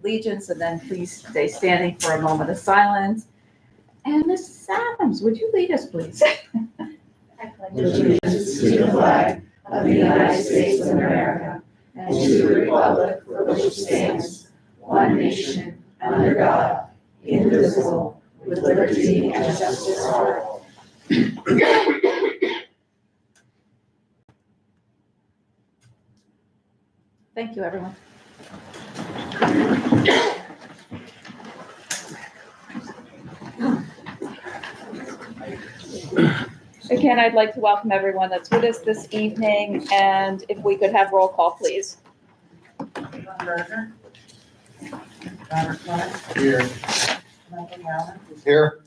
allegiance, and then please stay standing for a moment of silence. And Mrs. Adams, would you lead us, please? I pledge allegiance to the flag of the United States of America and to the republic for which it stands, one nation, under God, indivisible, with liberty and justice for all. Thank you, everyone. Again, I'd like to welcome everyone that's with us this evening, and if we could have roll call, please. Berger. Robert Clark. Here. Michael Allen. Here.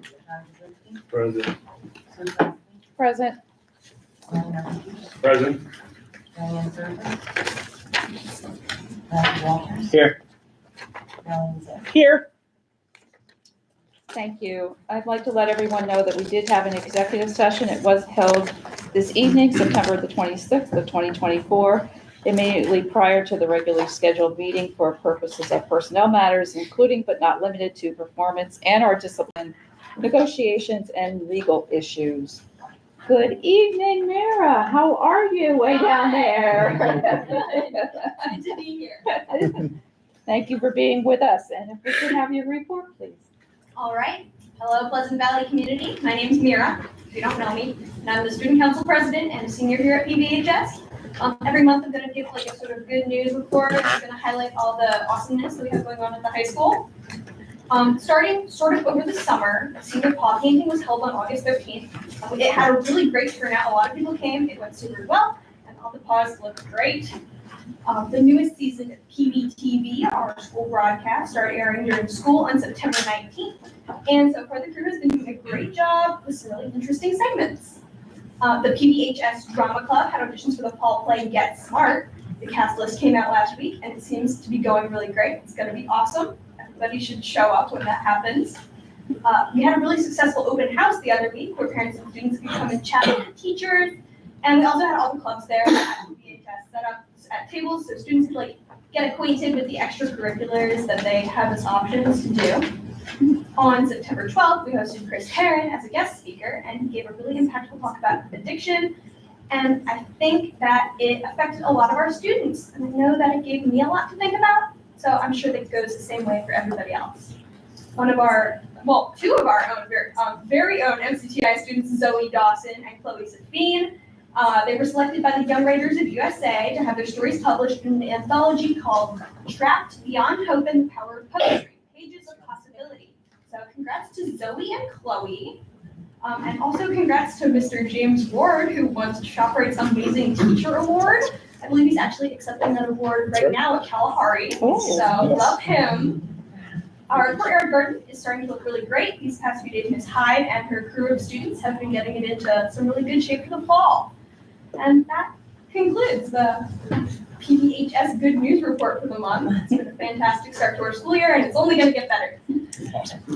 John Zazinski. Present. Sue Johnson. Diane Archie. Present. Diane Zerber. Matthew Walters. Here. Alan Zinn. Here. Thank you. I'd like to let everyone know that we did have an executive session. It was held this evening, September the 26th of 2024, immediately prior to the regularly scheduled meeting for purposes of personnel matters, including but not limited to performance and or discipline, negotiations, and legal issues. Good evening, Mira. How are you way down there? Good to be here. Thank you for being with us. And if we could have your report, please. All right. Hello, Pleasant Valley community. My name is Mira, if you don't know me, and I'm the student council president and a senior here at PVHS. Every month I'm going to give like a sort of good news report. I'm going to highlight all the awesomeness that we have going on at the high school. Starting sort of over the summer, senior paw painting was held on August 13th. It had a really great turnout. A lot of people came. It went super well, and all the paws looked great. The newest season of PVTV, our school broadcast, started airing during school on September 19th. And so far, the crew has been doing a great job with some really interesting segments. The PVHS Drama Club had auditions for the fall play Get Smart. The cast list came out last week, and it seems to be going really great. It's going to be awesome. Everybody should show up when that happens. We had a really successful open house the other week where parents and students could come and chat with the teachers. And we also had all the clubs there at PVHS set up at tables so students could like get acquainted with the extracurriculars that they have as options to do. On September 12th, we hosted Chris Heron as a guest speaker, and he gave a really impactful talk about addiction. And I think that it affected a lot of our students. And I know that it gave me a lot to think about. So I'm sure that it goes the same way for everybody else. Two of our own very own MCTI students, Zoe Dawson and Chloe Safine, they were selected by the Young Writers of USA to have their stories published in an anthology called Trapped Beyond Hope and the Power of Poetry, Pages of Possibility. So congrats to Zoe and Chloe. And also congrats to Mr. James Ward, who won ShopRite's Amazing Teacher Award. I believe he's actually accepting that award right now at Kalahari. So love him. Our courtyard garden is starting to look really great. These past few days, Ms. Hyde and her crew of students have been getting it into some really good shape for the fall. And that concludes the PVHS Good News Report for the month. It's been a fantastic start to our school year, and it's only going to get better.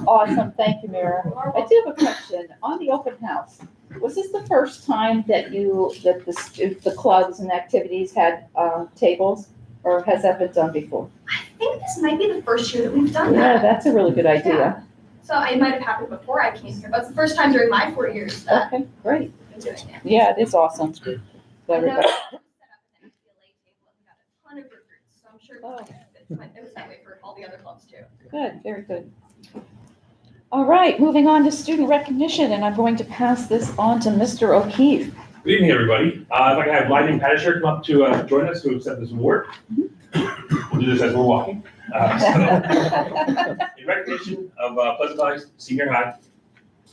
Awesome. Thank you, Mira. I do have a question. On the open house, was this the first time that the clubs and activities had tables, or has that been done before? I think this might be the first year that we've done Yeah, that. that's a really good idea. Yeah. So it might have happened before I came here, but it's the first time during my 4 years that Okay, great. I've been doing it. Yeah, it is awesome. I know Everybody. we set up an MPLA table and we got a ton of recruits, so I'm sure it was that way for all the other clubs too. Good, very good. All right, moving on to student recognition, and I'm going to pass this on to Mr. O'Keefe. Good evening, everybody. If I can have Lightning Pattisher come up to join us to accept this award. We'll do this as we're walking. In recognition of Pleasant Valley Senior High,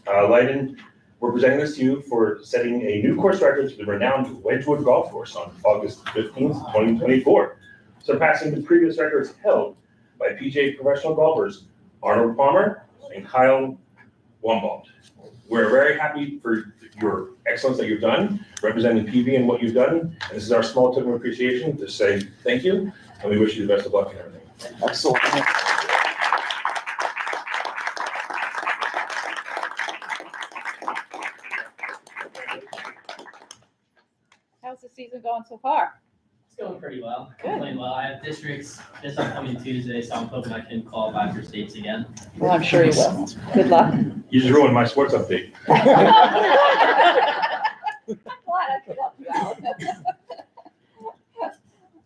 Lightning, we're presenting this to you for setting a new course record to the renowned Wedgewood Golf Course on August 15th, 2024, surpassing the previous records held by PGA professional golfers Arnold Palmer and Kyle Wumbold. We're very happy for your excellence that you've done, representing PV and what you've done. And this is our small token of appreciation to say thank you, and we wish you the best of luck and everything. Excellent. How's the season going so far? It's going pretty well. Good. Playing well. I have districts this upcoming Tuesday, so I'm hoping I can qualify for states again. Well, I'm sure you will. Good luck. You just ruined my sports update. I'm glad I could help you out.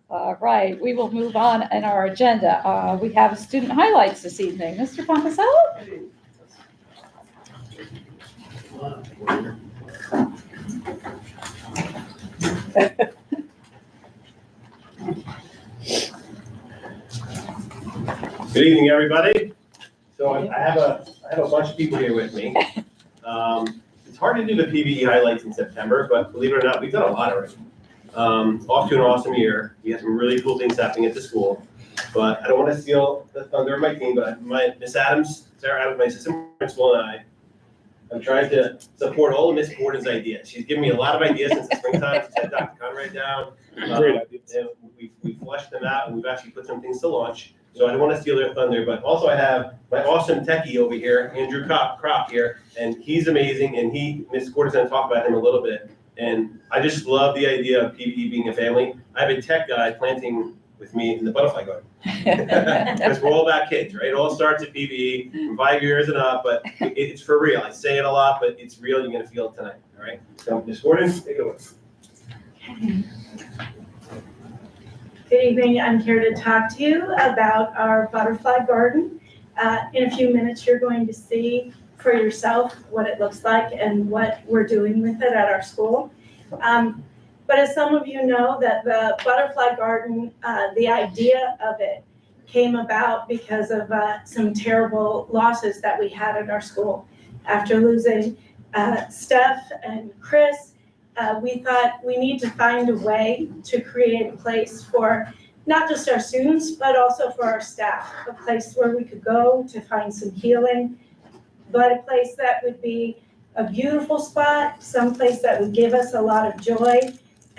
All right, we will move on in our agenda. We have student highlights this evening. Mr. Pompasello? Good evening, everybody. So I have a bunch of people here with me. It's hard to do the PVE highlights in September, but believe it or not, we've done a lot already. Off to an awesome year. We have some really cool things happening at the school. But I don't want to steal the thunder of my team, but Miss Adams, Sarah Adams, my assistant principal, and I'm trying to support all of Miss Borden's ideas. She's given me a lot of ideas since the springtime. She said, Dr. Conrad down. Great ideas. And we fleshed them out, and we've actually put some things to launch. So I don't want to steal their thunder, but also I have my awesome techie over here, Andrew Crop here, and he's amazing, and Miss Gordon's going to talk about him a little bit. And I just love the idea of PVE being a family. I have a tech guy planting with me in the butterfly garden. Because we're all about kids, right? It all starts at PVE from 5 years and up, but it's for real. I say it a lot, but it's real. You're going to feel it tonight, all right? So Miss Gordon, take it away. Good evening. I'm here to talk to you about our butterfly garden. In a few minutes, you're going to see for yourself what it looks like and what we're doing with it at our school. But as some of you know, that the butterfly garden, the idea of it came about because of some terrible losses that we had at our school. After losing Steph and Chris, we thought we need to find a way to create a place for not just our students, but also for our staff, a place where we could go to find some healing, but a place that would be a beautiful spot, someplace that would give us a lot of joy.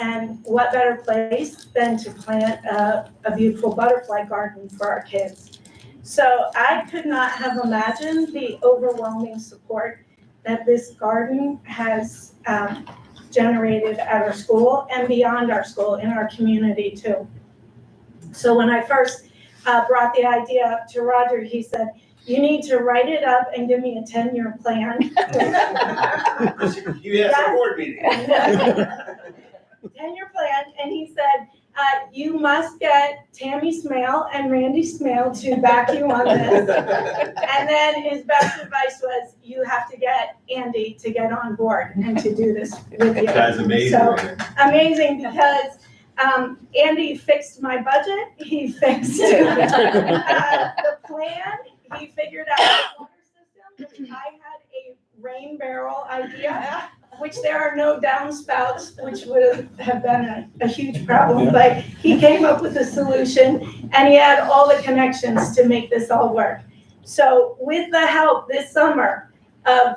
And what better place than to plant a beautiful butterfly garden for our kids. So I could not have imagined the overwhelming support that this garden has generated at our school and beyond our school, in our community too. So when I first brought the idea up to Roger, he said, you need to write it up and give me a 10-year plan. You asked a board meeting. 10-year plan, and he said, you must get Tammy Smale and Randy Smale to back you on this. And then his best advice was, you have to get Andy to get on board and to do this with you. That's amazing. So amazing, because Andy fixed my budget, he fixed the plan, he figured out the water system. I had a rain barrel idea, which there are no downspouts, which would have been a huge problem, but he came up with a solution, and he had all the connections to make this all work. So with the help this summer of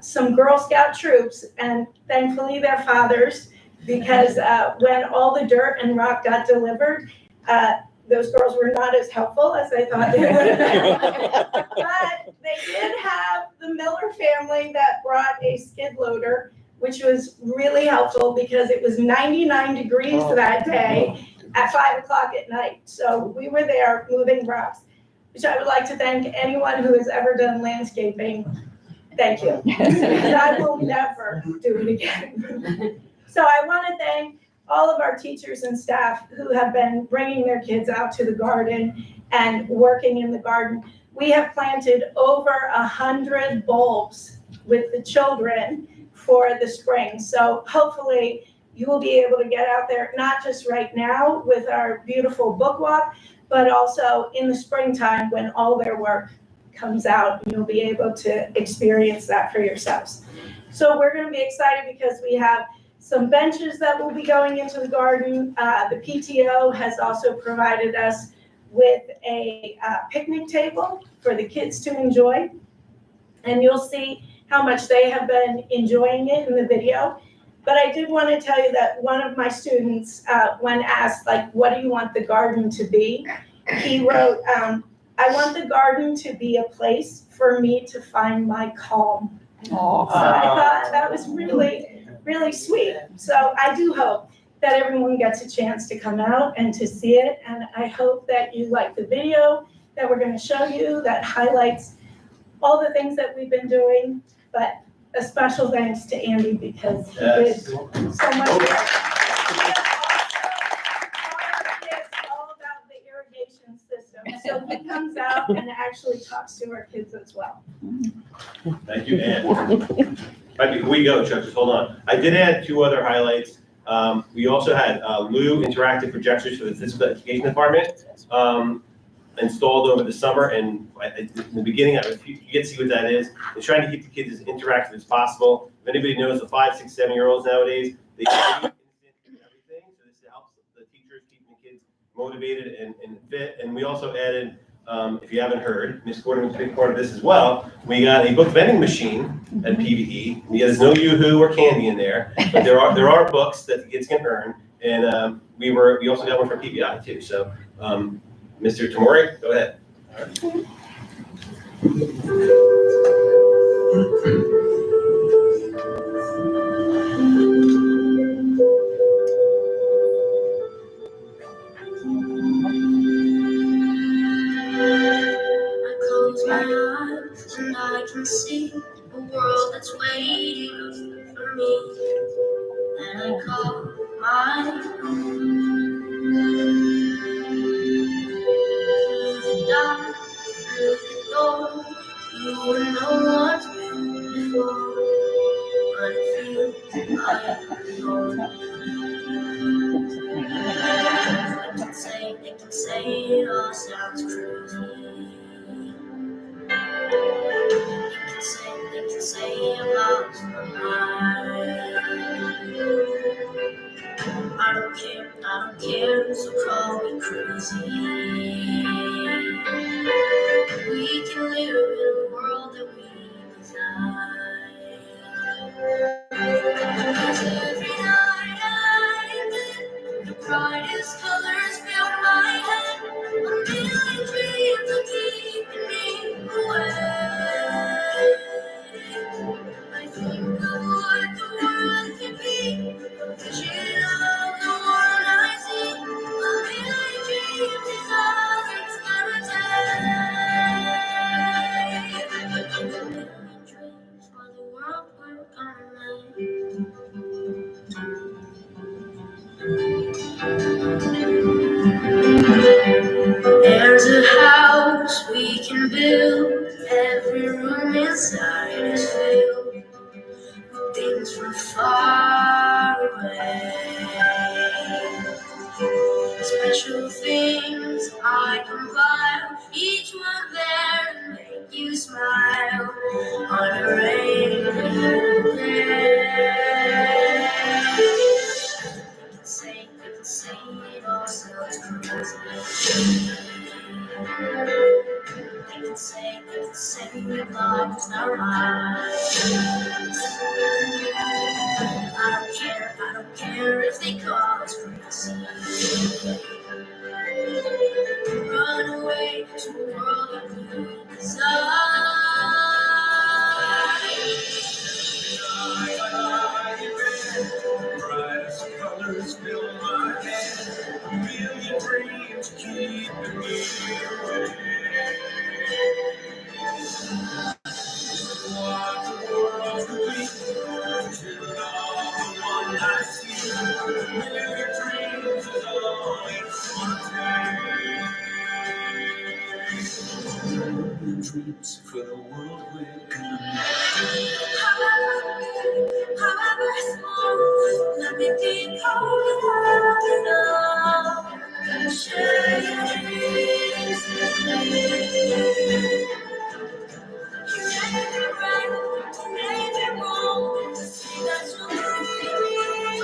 some Girl Scout troops, and thankfully their fathers, because when all the dirt and rock got delivered, those girls were not as helpful as I thought they would have been. But they did have the Miller family that brought a skid loader, which was really helpful because it was 99 degrees that day at 5 o'clock at night. So we were there moving rocks, which I would like to thank anyone who has ever done landscaping. Thank you. And I will never do it again. So I want to thank all of our teachers and staff who have been bringing their kids out to the garden and working in the garden. We have planted over 100 bulbs with the children for the spring. So hopefully you will be able to get out there, not just right now with our beautiful book walk, but also in the springtime when all their work comes out, and you'll be able to experience that for yourselves. So we're going to be excited because we have some benches that will be going into the garden. The PTO has also provided us with a picnic table for the kids to enjoy. And you'll see how much they have been enjoying it in the video. But I did want to tell you that one of my students, when asked, like, what do you want the garden to be? He wrote, I want the garden to be a place for me to find my calm. So I thought that was really, really sweet. So I do hope that everyone gets a chance to come out and to see it. And I hope that you like the video that we're gonna show you that highlights all the things that we've been doing, but a special thanks to Andy because he did so much work. It's all about the irrigation system. So he comes out and actually talks to our kids as well. Thank you, Ann. Before we go, Chuck, just hold on. I did add 2 other highlights. We also had Lou interactive projectors for the physical education department installed over the summer. And in the beginning, if you get to see what that is, it's trying to keep the kids as interactive as possible. If anybody knows the 5, 6, 7-year-olds nowadays, they can instant everything. So this helps the teachers keeping the kids motivated and fit. And we also added, if you haven't heard, Ms. Gordon was a big part of this as well. We got a book vending machine at PVE. There's no Yoo-hoo or candy in there, but there are books that the kids can earn. And we also got one for PBI too. So Mr. Tamori, go ahead. I close my eyes and I can see a world that's waiting for me. And I call my own. Through the dark, through the door, you were no one's been before. But it feels like home. They can say it all sounds crazy. They can say it lost my mind. I don't care, so call me crazy. We can live in a world that we design. 'Cause every night I admit the brightest colors fill my head. A million dreams are keeping me awake. I think of what the world can be, a vision of the world I see. A million dreams is all it's gonna take. A million dreams for the world we're gonna make. There's a house we can build, every room inside is filled with things from far away. Special things I compile, each one there to make you smile on a rainy day. They can say it all sounds crazy. They can say it lost our minds. I don't care if they call us crazy. Run away to a world that we desire. Brightest colors fill my head, a million dreams keeping me awake. What the world could be, till all the one I see. A million dreams is all it's gonna take. Dreams for the world we're gonna make. However small, let me be cold enough to share your dreams with me. You may be right, you may be wrong, to say that you're free.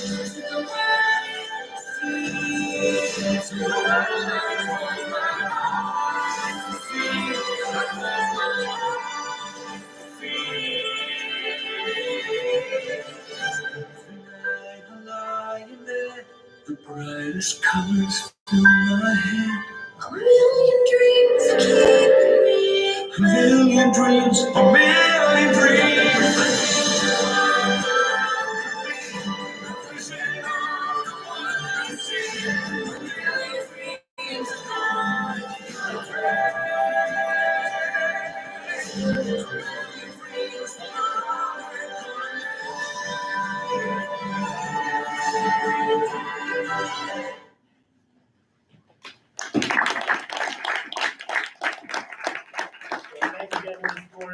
To the world is free, to the world I close my eyes to see. I close my eyes to see. Tonight I lie in bed, the brightest colors fill my head. A million dreams are keeping me. A million dreams, a million dreams.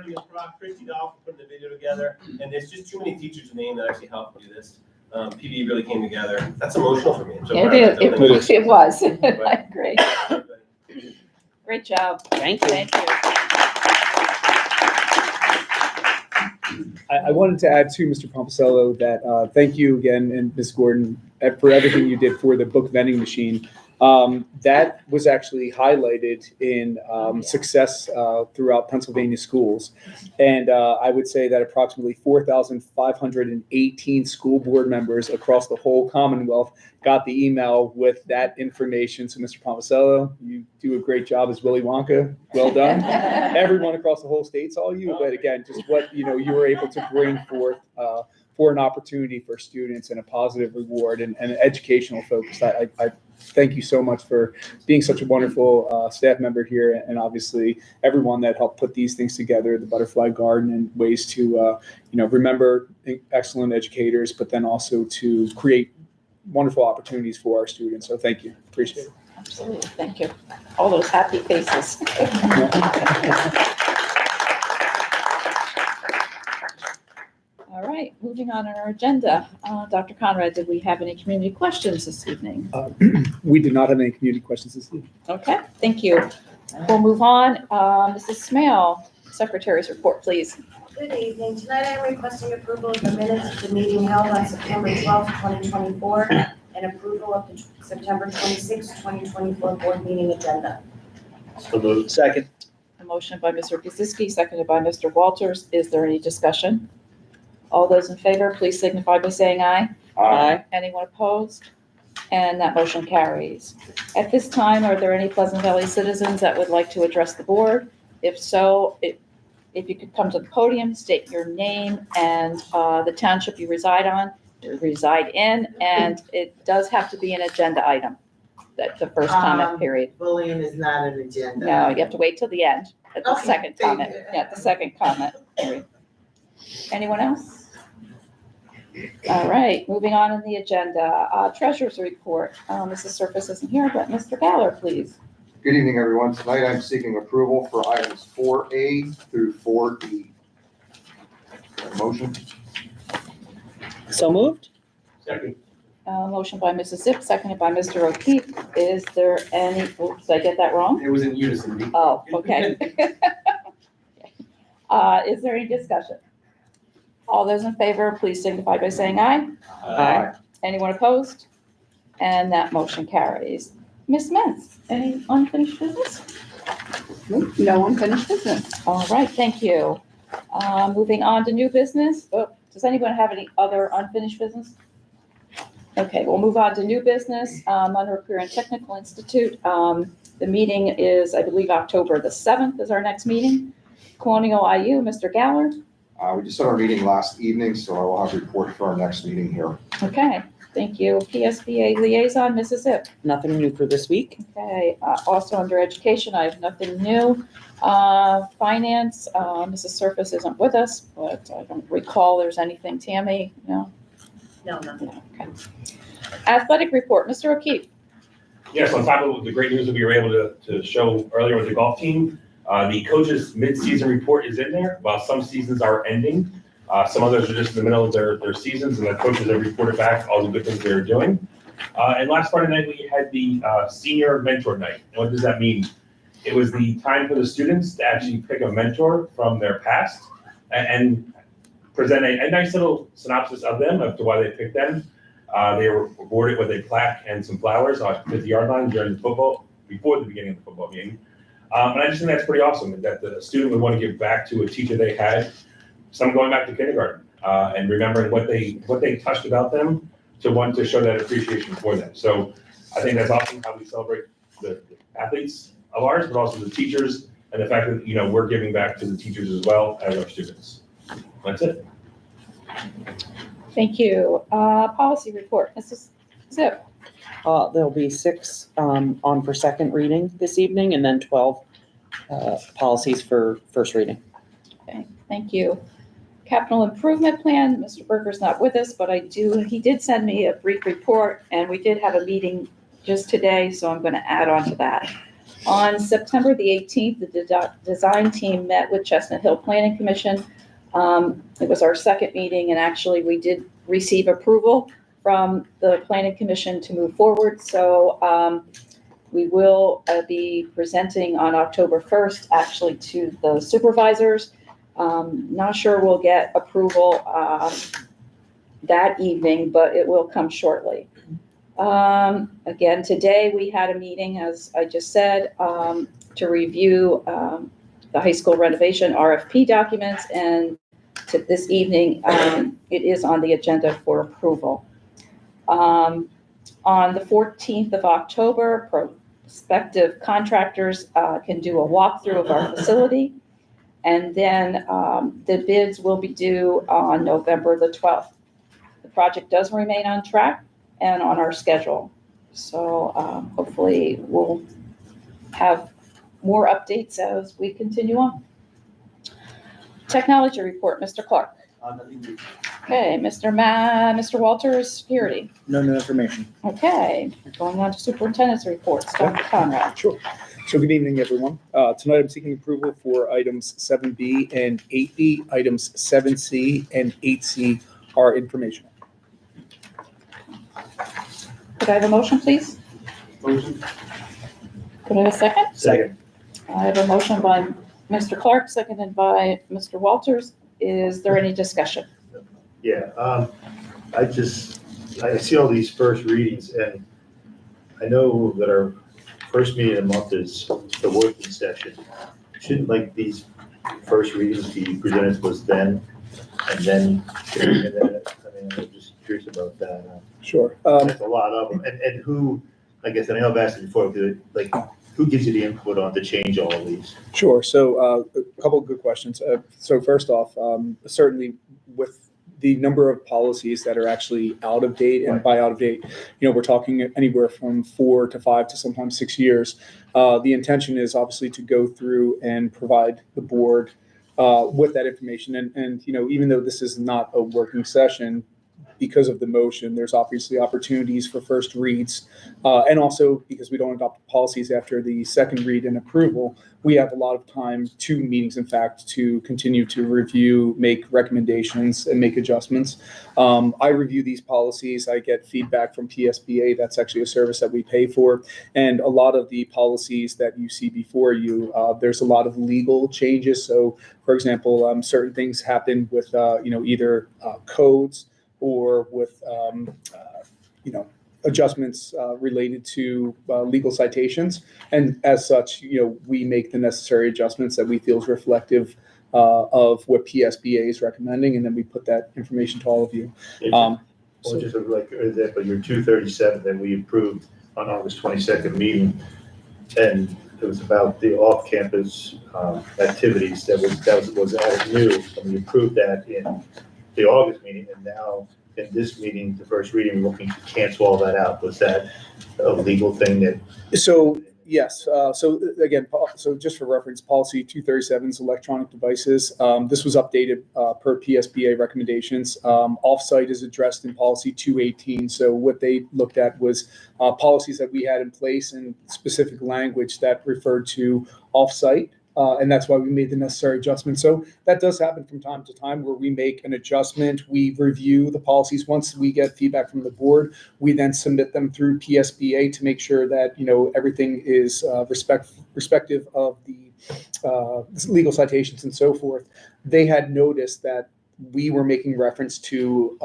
Ms. Brock, Christy Doll for putting the video together, and there's just too many teachers to name that actually helped do this. PD really came together. That's emotional for me. I'm so proud of the building. It was. I agree. Great job. Thank you. Thank you. I wanted to add to Mr. Pomposello that thank you again, and Ms. Gordon, for everything you did for the book vending machine. That was actually highlighted in success throughout Pennsylvania schools. And I would say that approximately 4,518 school board members across the whole Commonwealth got the email with that information. So Mr. Pomposello, you do a great job as Willy Wonka. Well done. Everyone across the whole state saw you, but again, just what you were able to bring forth for an opportunity for students and a positive reward and an educational focus. I thank you so much for being such a wonderful staff member here, and obviously everyone that helped put these things together, the Butterfly Garden, and ways to remember excellent educators, but then also to create wonderful opportunities for our students. So thank you. Appreciate it. Absolutely. Thank you. All those happy faces. All right, moving on our agenda. Dr. Conrad, did we have any community questions this evening? We did not have any community questions this evening. Okay, thank you. We'll move on. Mrs. Smale, Secretary's report, please. Good evening. Tonight I am requesting approval of the minutes of the meeting held on September 12th, 2024, and approval of the September 26th, 2024 board meeting agenda. So moved. Second. A motion by Mr. Kaczynski, seconded by Mr. Walters. Is there any discussion? All those in favor, please signify by saying aye. Aye. Anyone opposed? And that motion carries. At this time, are there any Pleasant Valley citizens that would like to address the board? If so, if you could come to the podium, state your name and the township you reside in, and it does have to be an agenda item. That's the first comment period. Bullying is not an agenda. No, you have to wait till the end, at the Okay, second thank comment. you. Yeah, the second comment period. Anyone else? All right, moving on in the agenda. Treasurer's report. Mrs. Surface isn't here, but Mr. Galler, please. Good evening, everyone. Tonight I'm seeking approval for items 4A through 4E. Motion? So moved. Second. Motion by Mrs. Zip, seconded by Mr. O'Keefe. Is there any, oops, did I get that wrong? It was in unison. Oh, okay. Is there any discussion? All those in favor, please signify by saying aye. Aye. Anyone opposed? And that motion carries. Ms. Mentz, any unfinished business? No unfinished business. All right, thank you. Moving on to new business. Oh, does anyone have any other unfinished business? Okay, we'll move on to new business. Monroe Career and Technical Institute. The meeting is, I believe, October the 7th is our next meeting. Colonial IU, Mr. Galler. We just had our meeting last evening, so I will have a report for our next meeting here. Okay, thank you. PSBA liaison, Mrs. Zip. Nothing new for this week. Okay, also under education, I have nothing new. Finance, Mrs. Surface isn't with us, but I don't recall there's anything. Tammy, no? No, nothing. Okay. Athletic report, Mr. O'Keefe. Yes, on top of the great news that we were able to show earlier with the golf team, the coaches' mid-season report is in there. While some seasons are ending, some others are just in the middle of their seasons, and the coaches have reported back all the good things they're doing. And last Friday night, we had the senior mentor night. And what does that mean? It was the time for the students to actually pick a mentor from their past and present a nice little synopsis of them, of to why they picked them. They were awarded with a plaque and some flowers on the 50-yard line during the football, before the beginning of the football game. And I just think that's pretty awesome, that the student would want to give back to a teacher they had, some going back to kindergarten, and remembering what they touched about them, to want to show that appreciation for them. So I think that's awesome how we celebrate the athletes of ours, but also the teachers, and the fact that, we're giving back to the teachers as well as our students. That's it. Thank you. Policy report, Mrs. Zip. There'll be 6 on for second reading this evening, and then 12 policies for first reading. Okay, thank you. Capital improvement plan, Mr. Berger's not with us, but he did send me a brief report, and we did have a meeting just today, so I'm going to add on to that. On September the 18th, the design team met with Chestnut Hill Planning Commission. It was our second meeting, and actually we did receive approval from the Planning Commission to move forward. So we will be presenting on October 1st, actually, to the supervisors. Not sure we'll get approval that evening, but it will come shortly. Again, today we had a meeting, as I just said, to review the high school renovation RFP documents, and to this evening, it is on the agenda for approval. On the 14th of October, prospective contractors can do a walkthrough of our facility, and then the bids will be due on November the 12th. The project does remain on track and on our schedule. So hopefully we'll have more updates as we continue on. Technology report, Mr. Clark. Okay, Mr. Walters, security. No new information. Okay, going on to superintendent's reports, Dr. Conrad. Sure. So good evening, everyone. Tonight I'm seeking approval for items 7B and 8B. Items 7C and 8C are informational. Could I have a motion, please? Motion. Could I have a second? Second. I have a motion by Mr. Clark, seconded by Mr. Walters. Is there any discussion? Yeah, I see all these first readings, and I know that our first meeting of the month is the working session. Shouldn't like these first readings be presented to us then, and then, I mean, I'm just curious about that. Sure. That's a lot of them, and who, I guess, and I know I've asked it before, like, who gives you the input on to change all of these? Sure. So a couple of good questions. So first off, certainly with the number of policies that are actually out of date, and by out of date, we're talking anywhere from 4 to 5 to sometimes 6 years. The intention is obviously to go through and provide the board with that information. And even though this is not a working session, because of the motion, there's obviously opportunities for first reads. And also because we don't adopt policies after the second read and approval, we have a lot of time, 2 meetings, in fact, to continue to review, make recommendations, and make adjustments. I review these policies. I get feedback from PSBA. That's actually a service that we pay for. And a lot of the policies that you see before you, there's a lot of legal changes. So, for example, certain things happen with, either codes or with, adjustments related to legal citations. And as such, we make the necessary adjustments that we feel is reflective of what PSBA is recommending, and then we put that information to all of you. So just like, example, your 237 that we approved on August 22nd meeting, and it was about the off-campus activities that was added new, and we approved that in the August meeting, and now in this meeting, the first reading, we're looking to cancel all that out. Was that a legal thing that? So yes. So again, so just for reference, policy 237 is electronic devices. This was updated per PSBA recommendations. Offsite is addressed in policy 218. So what they looked at was policies that we had in place and specific language that referred to offsite. And that's why we made the necessary adjustments. So that does happen from time to time where we make an adjustment. We review the policies. Once we get feedback from the board, we then submit them through PSBA to make sure that, everything is respective of the legal citations and so forth. They had noticed that we were making reference to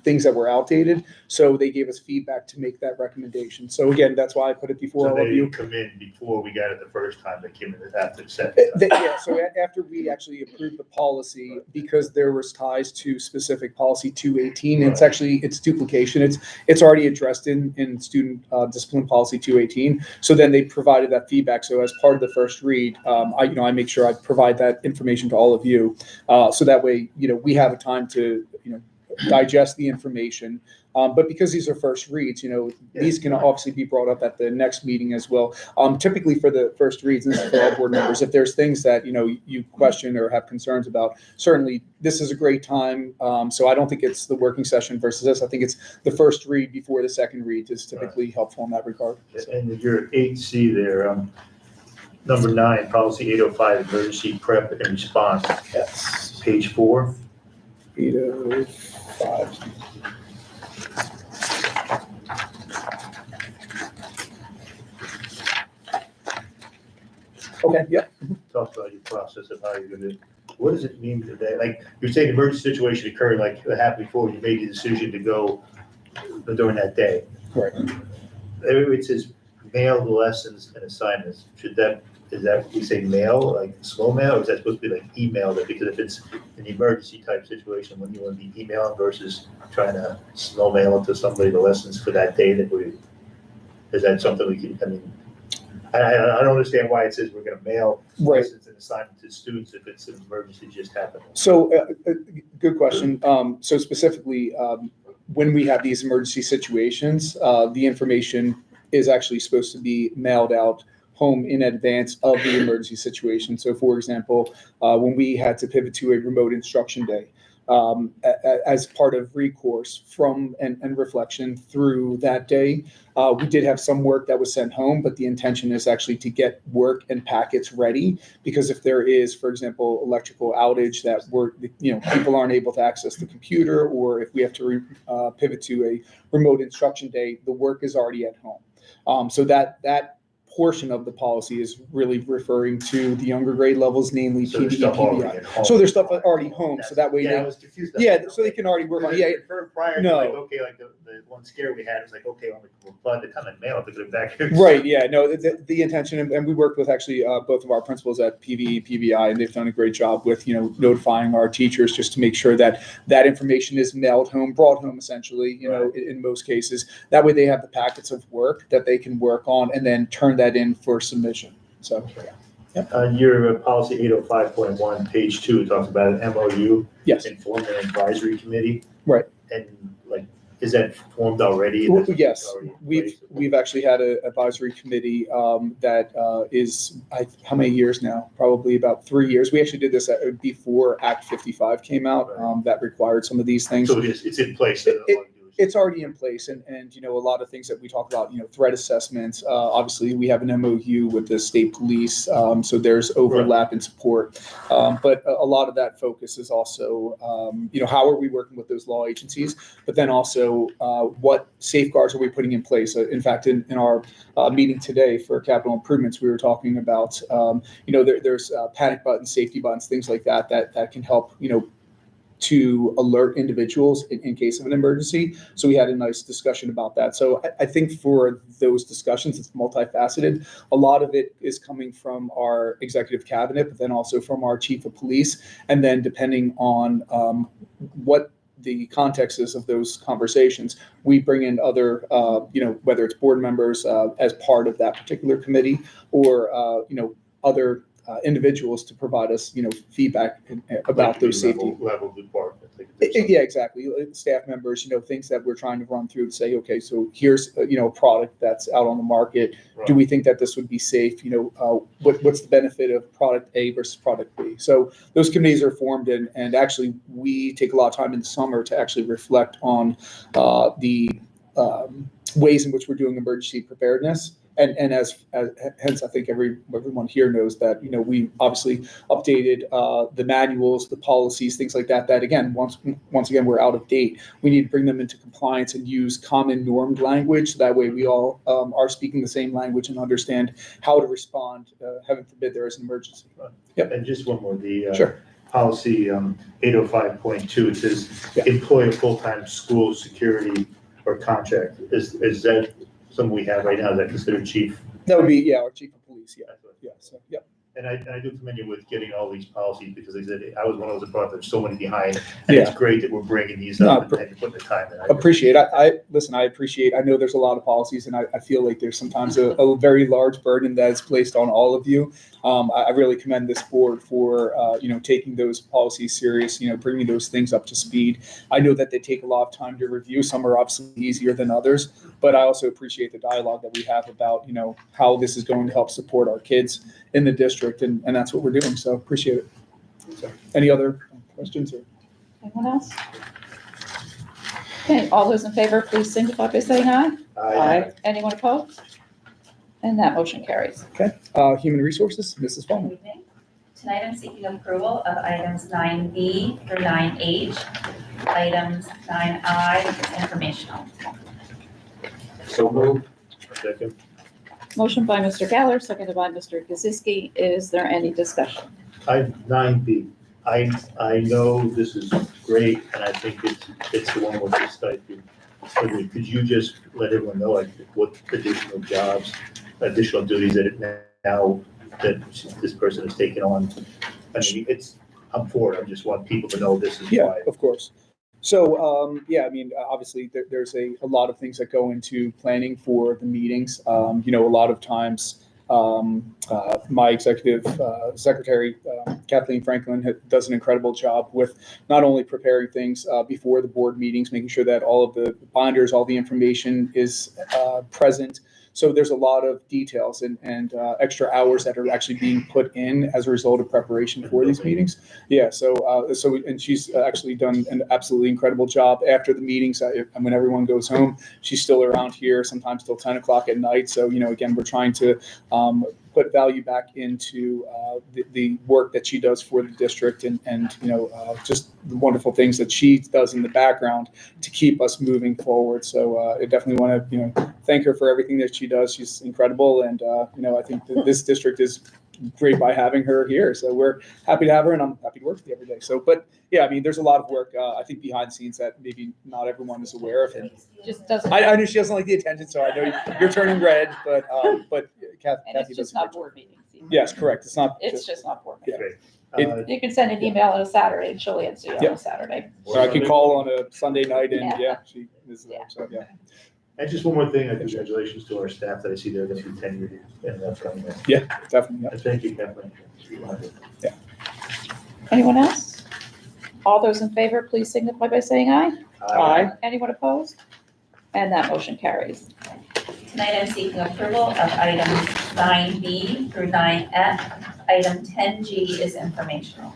things that were outdated. So they gave us feedback to make that recommendation. So again, that's why I put it before So all of you. they come in before we got it the first time, they came in after the second time. Yeah, so after we actually approved the policy, because there was ties to specific policy 218, it's duplication. It's already addressed in student discipline policy 218. So then they provided that feedback. So as part of the first read, I make sure I provide that information to all of you. So that way, we have a time to, digest the information. But because these are first reads, these can obviously be brought up at the next meeting as well. Typically for the first reads, and this is for all board members, if there's things that, you question or have concerns about, certainly this is a great time. So I don't think it's the working session versus this. I think it's the first read before the second read is typically helpful in that regard. And your 8C there, Number 9, policy 805, emergency prep and response, Yes. page 4. 805. Okay, yep. Talk about your process of how you're gonna, what does it mean today? Like, you're saying emergency situation occurred, like it happened before, you made the decision to go during that day. Right. It says mail the lessons and assignments. Is that, we say mail, like slow mail, or is that supposed to be like email that? Because if it's an emergency type situation, when you want to be emailing versus trying to slow mail it to somebody the lessons for that day is that something we can, I mean, I don't understand why it says we're gonna mail Right. lessons and assignments to students if it's an emergency just happened. So, good question. So specifically, when we have these emergency situations, the information is actually supposed to be mailed out home in advance of the emergency situation. So for example, when we had to pivot to a remote instruction day, as part of recourse from and reflection through that day, we did have some work that was sent home, but the intention is actually to get work and packets ready, because if there is, for example, electrical outage that people aren't able to access the computer, or if we have to pivot to a remote instruction day, the work is already at home. So that portion of the policy is really referring to the younger grade levels, namely So there's PVE, stuff already PVI. at home. So there's stuff already home, so that way Yeah, I they, was confused. so they can already work on it. Yeah, Prior to No. like, okay, like the one scare we had, it was like, okay, by the time I mail it, they put it back here. right, yeah, no, the intention, and we worked with actually both of our principals at PVE, PVI, and they've done a great job with, notifying our teachers just to make sure that that information is mailed home, brought home essentially, in most cases. That way they have the packets of work that they can work on and then turn that in for submission. So, Your policy 805.1, page 2, talks about an MOU. Yes. And form an advisory committee. Right. And like, is that formed already? Well, yes, Already in place? we've actually had an advisory committee that is, how many years now? Probably about 3 years. We actually did this before Act 55 came out, that required some of these things. So it's in place. So all you do is- It's already in place, and a lot of things that we talk about, threat assessments. Obviously, we have an MOU with the state police, so there's overlap and support. But a lot of that focus is also, how are we working with those law agencies? But then also, what safeguards are we putting in place? In fact, in our meeting today for capital improvements, we were talking about, there's panic buttons, safety buttons, things like that can help, to alert individuals in case of an emergency. So we had a nice discussion about that. So I think for those discussions, it's multifaceted. A lot of it is coming from our executive cabinet, but then also from our chief of police. And then depending on what the context is of those conversations, we bring in other, whether it's board members as part of that particular committee, or, other individuals to provide us, feedback about like those safety. level department. Yeah, exactly. Staff members, things that we're trying to run through to say, okay, so here's, a product that's out on the market. Do we think that this would be safe? What's the benefit of product A versus product B? So those committees are formed, and actually we take a lot of time in the summer to actually reflect on the ways in which we're doing emergency preparedness. And hence, I think everyone here knows that, we obviously updated the manuals, the policies, things like that, that again, once again, we're out of date. We need to bring them into compliance and use common normed language. So that way we all are speaking the same language and understand how to respond, heaven forbid there is an emergency. Yep. And just one more, the Sure. policy 805.2, it says employ a full-time school security or contract. Is that something we have right now? Is that considered chief? That would be, our chief of police. Yeah. So, yeah. And I do commend you with getting all these policies, because they said, I was one of those that brought, there's so many behind. And it's great that we're bringing these up and putting the time in. Appreciate. Listen, I appreciate, I know there's a lot of policies, and I feel like there's sometimes a very large burden that is placed on all of you. I really commend this board for, taking those policies serious, bringing those things up to speed. I know that they take a lot of time to review. Some are obviously easier than others, but I also appreciate the dialogue that we have about, how this is going to help support our kids in the district, and that's what we're doing. So appreciate it. So, any other questions or? Anyone else? Okay, all those in favor, please signify by saying aye. Aye. Anyone opposed? And that motion carries. Okay, Human Resources, Mrs. Good Bowman. evening. Tonight I'm seeking approval of items 9B through 9H. Items 9I is informational. So moved. Second. Motion by Mr. Geller, seconded by Mr. Kaczynski. Is there any discussion? 9B. I know this is great, and I think it's the one with the stipend. But could you just let everyone know, like, what additional jobs, additional duties that it now, that this person is taking on? I mean, I'm for it, I just want people to know this is Yeah, why. of course. So, yeah, I mean, obviously, there's a lot of things that go into planning for the meetings. A lot of times, my executive secretary, Kathleen Franklin, does an incredible job with not only preparing things before the board meetings, making sure that all of the binders, all the information is present. So there's a lot of details and extra hours that are actually being put in as a result of preparation for these meetings. Yeah, and she's actually done an absolutely incredible job after the meetings. When everyone goes home, she's still around here, sometimes till 10 o'clock at night. So, again, we're trying to put value back into the work that she does for the district and just the wonderful things that she does in the background to keep us moving forward. So I definitely want to, thank her for everything that she does. She's incredible. And, I think that this district is great by having her here. So we're happy to have her, and I'm happy to work with you every day. So, but yeah, I mean, there's a lot of work, I think, behind the scenes that maybe not everyone is aware of. And Just doesn't. I know she doesn't like the attention, so I know you're turning red, but Kathy And it's does just a great not job. board meetings. Yes, correct. It's not. It's just not board Yeah. meetings. You can send an email on a Saturday and she'll answer you on Yeah. a Saturday. Or I can call on a Sunday night and she is there. So yeah. And just one more thing, congratulations to our staff that I see there, that's been tenured and that's coming in. Yeah, definitely. Yeah. And thank you, Kathleen. Anyone else? All those in favor, please signify by saying aye. Aye. Anyone opposed? And that motion carries. Tonight I'm seeking approval of items 9B through 9F. Item 10G is informational.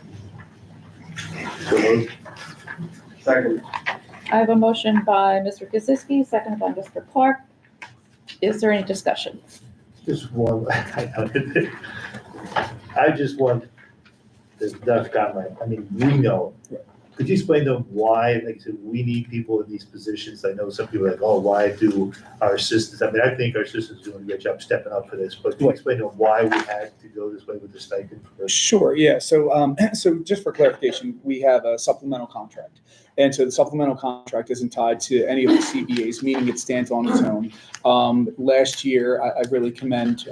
So moved. Second. I have a motion by Mr. Kaczynski, seconded by Mr. Clark. Is there any discussion? Just one, I just want, this Doug got I mean, we know. Could you explain to them why, like, so we need people in these positions? I know some people are like, oh, why do our assistants, I mean, I think our assistants are doing a great job stepping up for this, but can you explain to them why we had to go this way with the stipend? Sure, yeah. So, so just for clarification, we have a supplemental contract. And so the supplemental contract isn't tied to any of the CBAs, meaning it stands on its own. Last year, I really commend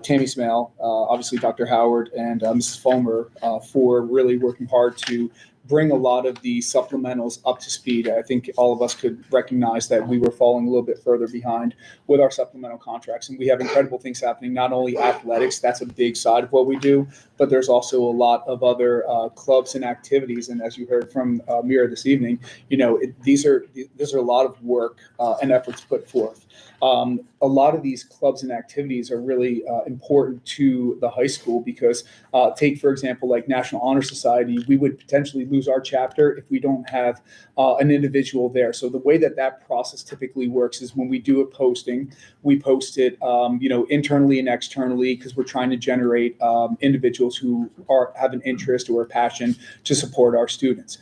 Tammy Smale, obviously Dr. Howard, and Mrs. Fulmer for really working hard to bring a lot of the supplementals up to speed. I think all of us could recognize that we were falling a little bit further behind with our supplemental contracts. And we have incredible things happening, not only athletics, that's a big side of what we do, but there's also a lot of other clubs and activities. And as you heard from Mira this evening, these are a lot of work and efforts put forth. A lot of these clubs and activities are really important to the high school because take, for example, like National Honor Society, we would potentially lose our chapter if we don't have an individual there. So the way that process typically works is when we do a posting, we post it, internally and externally because we're trying to generate individuals who have an interest or a passion to support our students.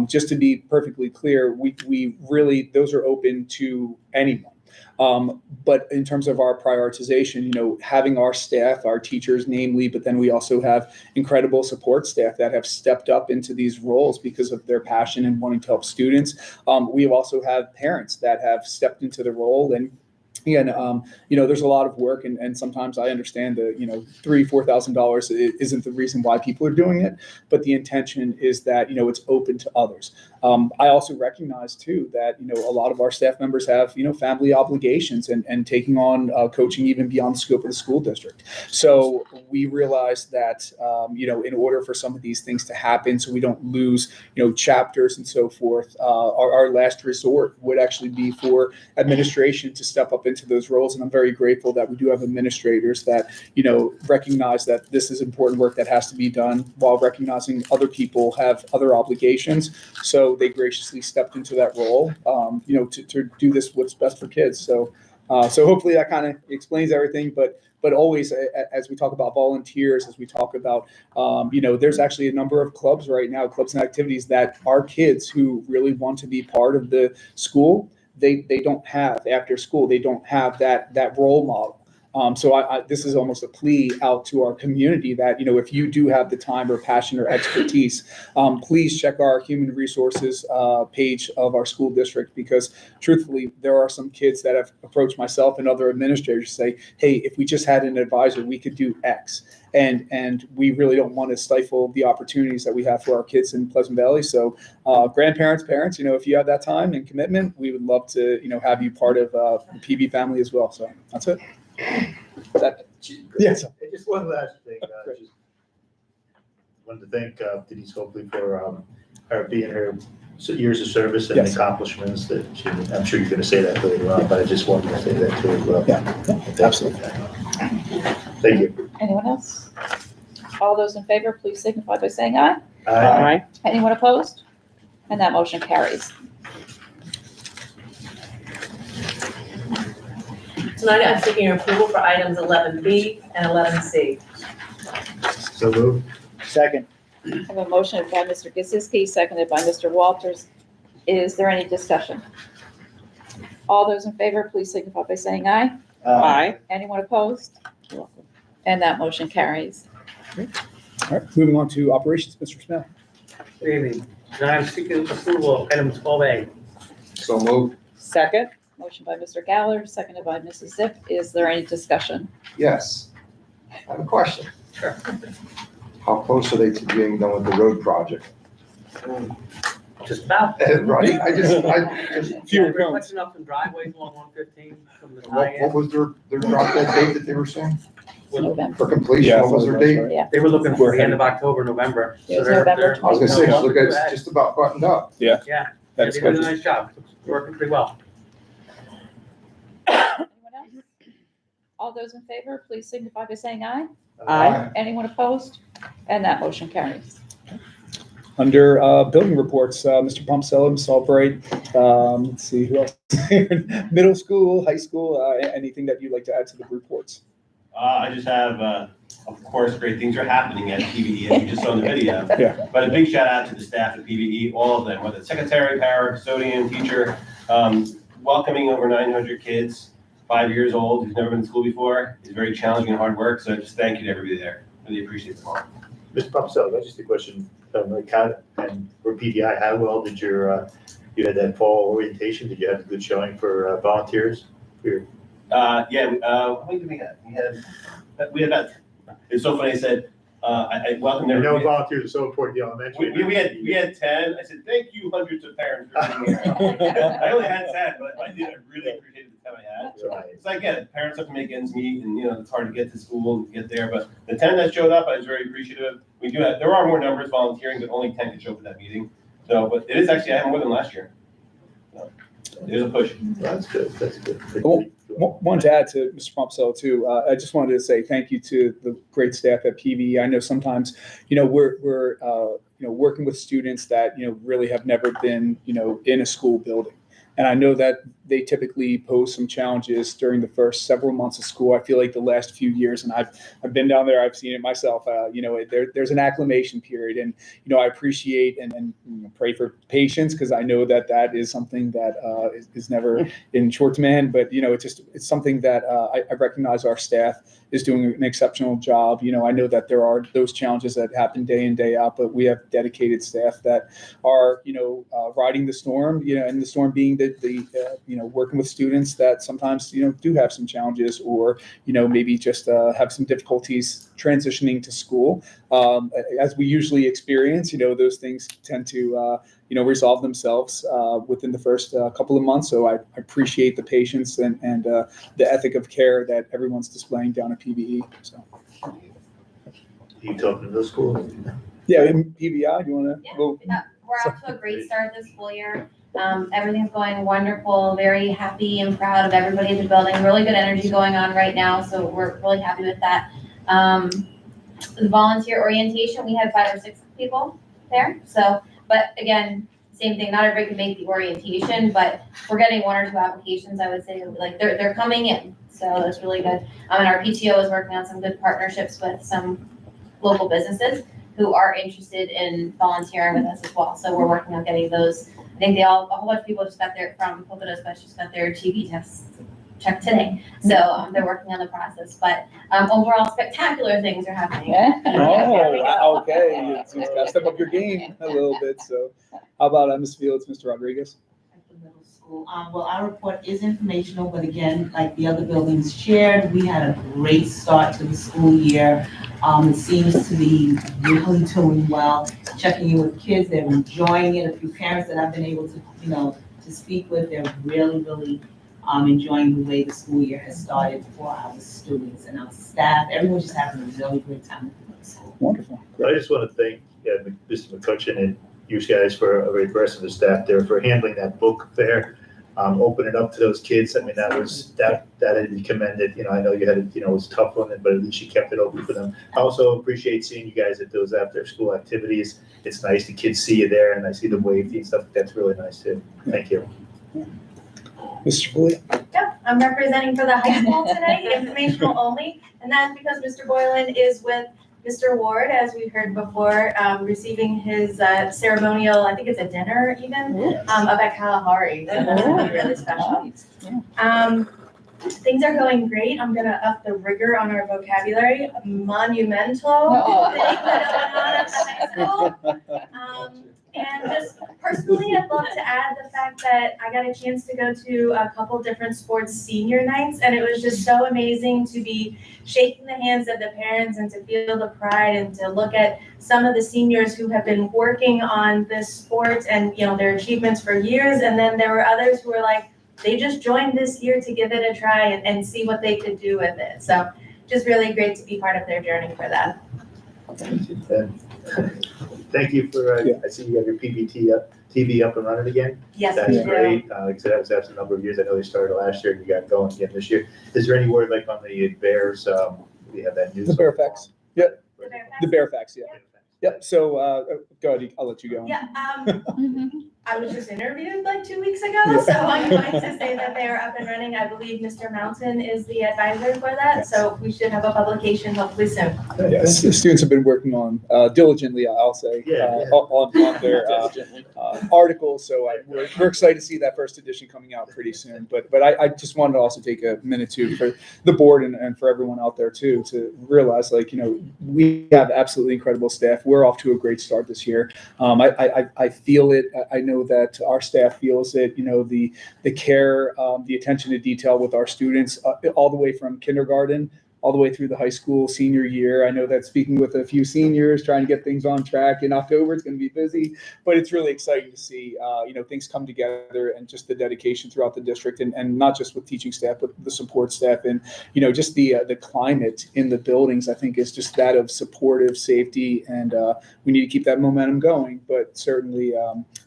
Just to be perfectly clear, we really, those are open to anyone. But in terms of our prioritization, having our staff, our teachers, namely, but then we also have incredible support staff that have stepped up into these roles because of their passion and wanting to help students. We also have parents that have stepped into the role and there's a lot of work and sometimes I understand that, $3,000-$4,000 isn't the reason why people are doing it, but the intention is that, it's open to others. I also recognize too that, a lot of our staff members have, family obligations and taking on coaching even beyond the scope of the school district. So we realize that, in order for some of these things to happen, so we don't lose, chapters and so forth, our last resort would actually be for administration to step up into those roles. And I'm very grateful that we do have administrators that, recognize that this is important work that has to be done while recognizing other people have other obligations. So they graciously stepped into that role, to do this what's best for kids. So So hopefully that kind of explains everything, but always as we talk about volunteers, as we talk about, there's actually a number of clubs right now, clubs and activities that our kids who really want to be part of the school, they don't have after school. They don't have that role model. So this is almost a plea out to our community that, if you do have the time or passion or expertise, please check our human resources page of our school district, because truthfully, there are some kids that have approached myself and other administrators to say, hey, if we just had an advisor, we could do X. And we really don't want to stifle the opportunities that we have for our kids in Pleasant Valley. So grandparents, parents, if you have that time and commitment, we would love to, have you part of the PV family as well. So that's it. Yes. Just one last thing, just wanted to thank Denise Copley for her being her years of service and Yes. accomplishments that I'm sure you're going to say that later on, but I just wanted to say that too as well. Yeah, absolutely. Thank you. Anyone else? All those in favor, please signify by saying aye. Aye. Anyone opposed? And that motion carries. Tonight, I'm seeking approval for items 11B and 11C. So moved. Second. I have a motion by Mr. Gasiski, seconded by Mr. Walters. Is there any discussion? All those in favor, please signify by saying aye. Aye. Anyone opposed? You're welcome. And that motion carries. All right, moving on to operations, Mr. Smith. Good evening. Tonight, I'm seeking approval of item 12A. So moved. Second. Motion by Mr. Galler, seconded by Mrs. Zip. Is there any discussion? Yes. I have a question. Sure. How close are they to being done with the road project? Just about. Right, I just, Fewer We're cones. putting up some driveways along 115 from the what tie-in. was their drop dead date that they were saying? November. For completion, Yeah, what was their date? Yeah. They were looking for the end of October, November. It was November I was gonna say, look, it's just about buttoned up. Yeah. Yeah, That they is did a good. nice job. It's working pretty well. Anyone else? All those in favor, please signify by saying aye. Aye. Anyone opposed? And that motion carries. Under building reports, Mr. Pompsello, Ms. Albright, let's see, who else? Middle school, high school, anything that you'd like to add to the reports? I just have, of course, great things are happening at PVE, as you just saw in the video. Yeah. But a big shout out to the staff at PVE, all of them, whether it's secretary, para, custodian, teacher, welcoming over 900 kids, 5 years old, who's never been to school before, is very challenging and hard work. So just thank you to everybody there. Really appreciate it all. Mr. Pompsello, that's just a question, like how, and for PDI, how well did you had that fall orientation? Did you have a good showing for volunteers? How many did we have? We had about, it's so funny, I said, I welcome I know everybody. volunteers are so important to the elementary. We had 10. I said, thank you, hundreds of parents for being here. I only had 10, but I really appreciated the 10 I had. Right. So I get it. Parents have to make ends meet and, it's hard to get to school and get there. But the 10 that showed up, I was very appreciative. There are more numbers volunteering, but only 10 could show up at that meeting. So, but it is actually, I have more than last year. So there's a push. That's good, that's good. One to add to Mr. Pompsello too, I just wanted to say thank you to the great staff at PV. I know sometimes, we're working with students that, really have never been, in a school building. And I know that they typically pose some challenges during the first several months of school. I feel like the last few years, and I've been down there, I've seen it myself, there's an acclimation period. And, I appreciate and pray for patience, because I know that is something that is never in short demand. But, it's something that I recognize our staff is doing an exceptional job. I know that there are those challenges that happen day in, day out, but we have dedicated staff that are, riding the storm, and the storm being the working with students that sometimes, do have some challenges or, maybe just have some difficulties transitioning to school. As we usually experience, those things tend to, resolve themselves within the first couple of months. So I appreciate the patience and the ethic of care that everyone's displaying down at PVE. So. You talking to the school? Yeah, in PVI, do you want to? Yeah, we're off to a great start this school year. Everything's going wonderful, very happy and proud of everybody in the building. Really good energy going on right now, so we're really happy with that. The volunteer orientation, we had 5 or 6 people there. So, but again, same thing, not everybody can make the orientation, but we're getting 1 or 2 applications, I would say, like, they're coming in, so that's really good. And our PTO is working on some good partnerships with some local businesses who are interested in volunteering with us as well, so we're working on getting those. I think a whole bunch of people just got from Poconos West just got their TB tests checked today, so they're working on the process, but overall spectacular things are happening. Oh, okay, you just gotta step up your game a little bit, so how about Ms. Fields, Mr. Rodriguez? Middle school. Well, our report is informational, but again, like the other buildings shared, we had a great start to the school year. It seems to be really doing well, checking in with kids, they're enjoying it. A few parents that I've been able to, to speak with, they're really enjoying the way the school year has started for our students and our staff. Everyone's just having a really great time at school. Wonderful. I just want to thank Mr. McCutcheon and you guys for the rest of the staff there for handling that book fair, opening up to those kids. I mean, that had to be commended. I know you had it was a tough one, but at least you kept it open for them. I also appreciate seeing you guys at those after school activities. It's nice the kids see you there and I see them waving and stuff. That's really nice too. Thank you. Mr. Foley? Yep, I'm representing for the high school today, informational only, and that's because Mr. Boylan is with Mr. Ward, as we heard before, receiving his ceremonial, I think it's a dinner even, up at Kalahari. So that's gonna be really special. Things are going great. I'm gonna up the rigor on our vocabulary. Monumental thing that going on at the high school. And just personally, I'd love to add the fact that I got a chance to go to a couple different sports senior nights, and it was just so amazing to be shaking the hands of the parents and to feel the pride and to look at some of the seniors who have been working on this sport and their achievements for years. And then there were others who were like, they just joined this year to give it a try and see what they could do with it. So just really great to be part of their journey for that. Thank you for, I see you have your TV up and running again. Yes, That's we do. great. Like I said, that was after a number of years. I know they started last year and you got going again this year. Is there any word like on the Bears, we have that news? The Bearfax. Yep. The Bearfax, yeah. Yep, so, go ahead, I'll let you go. Yeah, I was just interviewed like 2 weeks ago, so I'm going to say that they are up and running. I believe Mr. Mountain is the advisor for that, so we should have a publication hopefully soon. Yes, the students have been working on diligently, I'll say, on their articles. So we're excited to see that first edition coming out pretty soon. But I just wanted to also take a minute too for the board and for everyone out there too to realize we have absolutely incredible staff. We're off to a great start this year. I feel it. I know that our staff feels it. The care, the attention to detail with our students, all the way from kindergarten all the way through the high school senior year. I know that speaking with a few seniors, trying to get things on track in October, it's going to be busy, but it's really exciting to see, things come together and just the dedication throughout the district and not just with teaching staff, but the support staff and, just the climate in the buildings, I think is just that of supportive safety. And we need to keep that momentum going, but certainly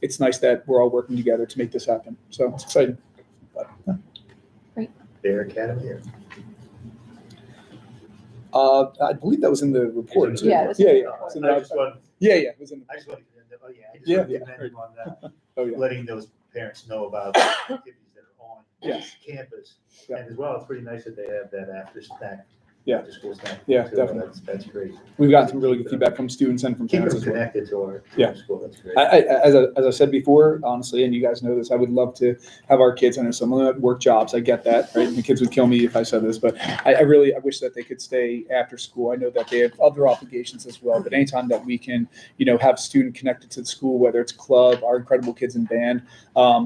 it's nice that we're all working together to make this happen. So it's exciting. Great. Bear Academy here. I believe that was in the report. Too. Yeah, it was in the report. Yeah, it was in the. I just want to, Yeah, commend you on that. Oh, yeah. Letting those parents know about the activities that are on campus. Yeah. And as well, it's pretty nice that they have that after snack. Yeah. After school snack. Yeah, too. definitely. That's great. We've gotten some really good feedback from students and from Keep parents them as well. connected to our school. That's great. As I said before, honestly, and you guys know this, I would love to have our kids. I know some of them work jobs. I get that, right? The kids would kill me if I said this, but I wish that they could stay after school. I know that they have other obligations as well, but anytime that we can, have student connected to the school, whether it's club, our incredible kids in band,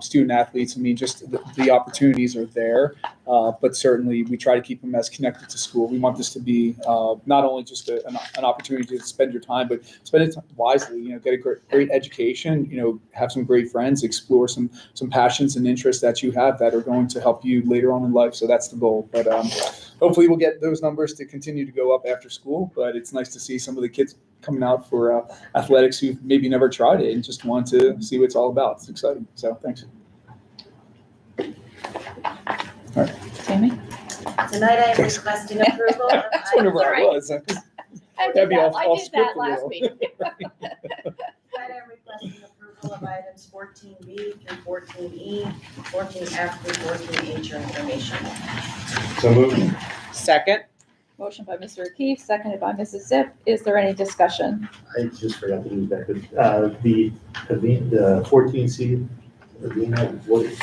student athletes, I mean, just the opportunities are there. But certainly we try to keep them as connected to school. We want this to be not only just an opportunity to spend your time, but spend it wisely, get a great education, have some great friends, explore some passions and interests that you have that are going to help you later on in life. So that's the goal. But hopefully we'll get those numbers to continue to go up after school. But it's nice to see some of the kids coming out for athletics who maybe never tried it and just want to see what it's all about. It's exciting. So thanks. All right. Tammy? Tonight I am requesting approval of That's whenever I was. I did that last week. Tonight I'm requesting approval approval of items 14B through 14E, 14F through 14H are information. So moved. Second. Motion by Mr. O'Keefe, seconded by Mrs. Zip. Is there any discussion? I just forgot to use that, but, the 14C, what is?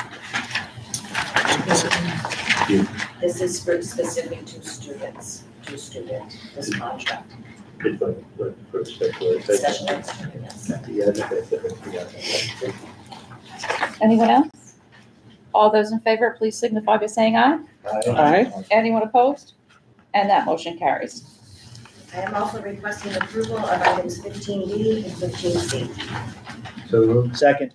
This is for specific to students, this contract. It's like, for special ed. Special ed students. Yeah, that's. Anyone else? All those in favor, please signify by saying aye. Aye. Anyone opposed? And that motion carries. I am also requesting approval of items 15B and 15C. So moved. Second.